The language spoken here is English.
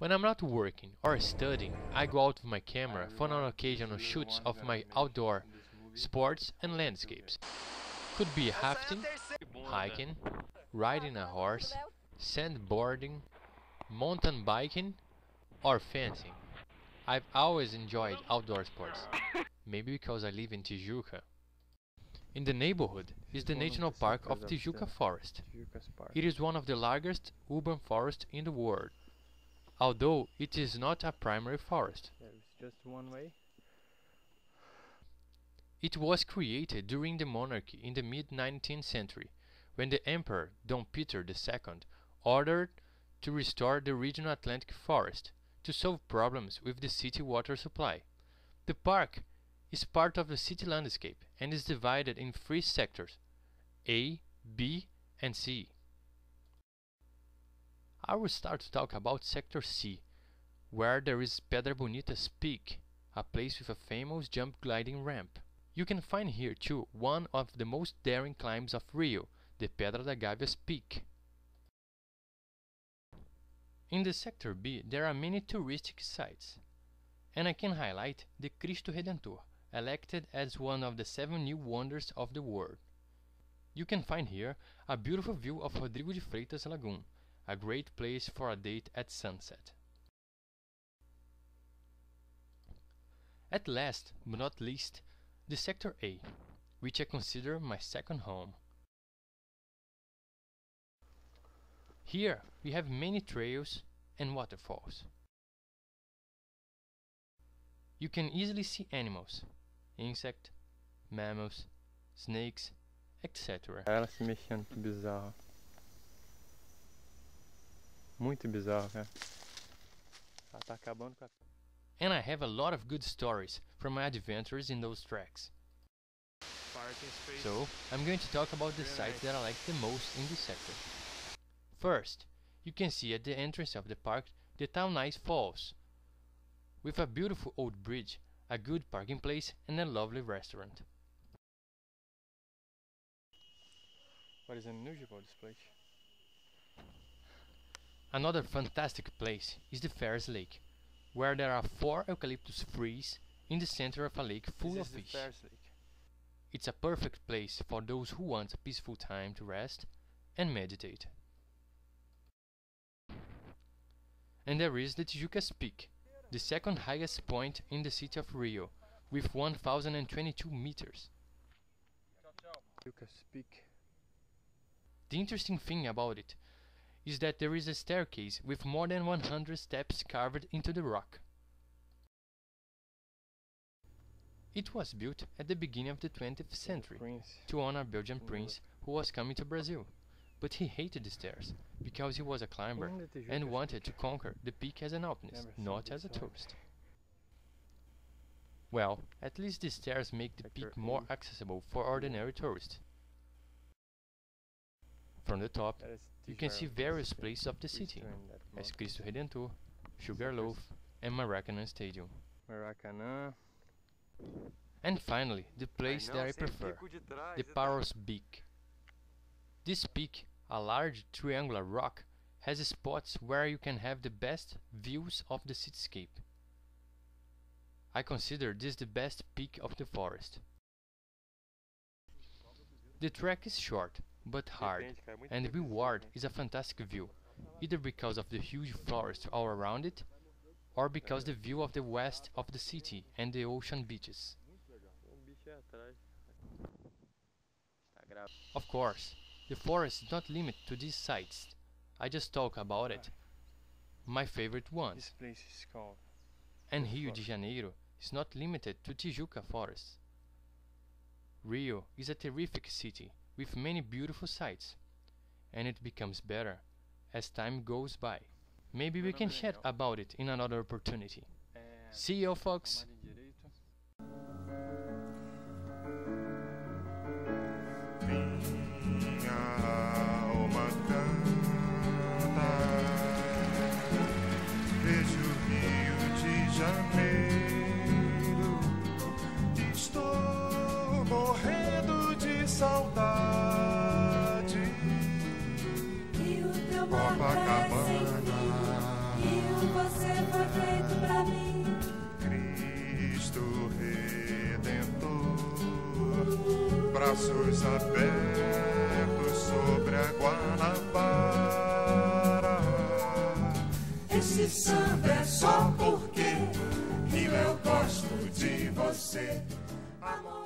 When I'm not working or studying, I go out with my camera for an occasional shoots of my outdoor sports and landscapes. Could be rafting, hiking, riding a horse, sandboarding, mountain biking, or fencing. I've always enjoyed outdoor sports, maybe because I live in Tijuca. In the neighborhood is the National Park of Tijuca Forest. It is one of the largest urban forests in the world, although it is not a primary forest. There's just one way. It was created during the monarchy in the mid-19th century, when the Emperor Dom Peter II ordered to restore the regional Atlantic forest to solve problems with the city water supply. The park is part of the city landscape and is divided in 3 sectors: A, B, and C. I will start to talk about Sector C, where there is Pedra Bonita's Peak, a place with a famous jump gliding ramp. You can find here too one of the most daring climbs of Rio, the Pedra da Gavia's Peak. In the Sector B there are many touristic sites, and I can highlight the Cristo Redentor, elected as one of the 7 new wonders of the world. You can find here a beautiful view of Rodrigo de Freitas Lagoon, a great place for a date at sunset. At last, but not least, the Sector A, which I consider my second home. Here we have many trails and waterfalls. You can easily see animals, insects, mammals, snakes, etc. Ela se mexendo, que bizarro. Muito bizarro, cara. Ela tá acabando com a... And I have a lot of good stories from my adventures in those tracks. So, I'm going to talk about the sites that I like the most in this sector. First, you can see at the entrance of the park the town Nice Falls, with a beautiful old bridge, a good parking place, and a lovely restaurant. What is unusual about this place? Another fantastic place is the Ferris Lake, where there are 4 eucalyptus trees in the center of a lake full of fish. It's a perfect place for those who want a peaceful time to rest and meditate. And there is the Tijuca's Peak, the second highest point in the city of Rio, with 1022 meters. Tijuca's Peak. The interesting thing about it is that there is a staircase with more than 100 steps carved into the rock. It was built at the beginning of the 20th century to honor a Belgian prince who was coming to Brazil, but he hated the stairs because he was a climber and wanted to conquer the peak as an alpinist, not as a tourist. Well, at least the stairs make the peak more accessible for ordinary tourists. From the top, you can see various places of the city, as Cristo Redentor, Sugarloaf, and Maracanã Stadium. Maracanã. And finally, the place that I prefer, the Paros Peak. This peak, a large triangular rock, has spots where you can have the best views of the cityscape. I consider this the best peak of the forest. The trek is short, but hard, and the reward is a fantastic view, either because of the huge forest all around it, or because the view of the west of the city and the ocean beaches. Of course, the forest is not limited to these sites. I just talk about it, my favorite ones. This place is called... And Rio de Janeiro is not limited to Tijuca forests. Rio is a terrific city with many beautiful sights, and it becomes better as time goes by. Maybe we can chat about it in another opportunity. See you, folks! Vejo Rio de Janeiro, estou morrendo de saudade. E o teu mar cresce, e o você braços abertos sobre a Guanabara. Esse samba é só porque eu gosto de você, amor.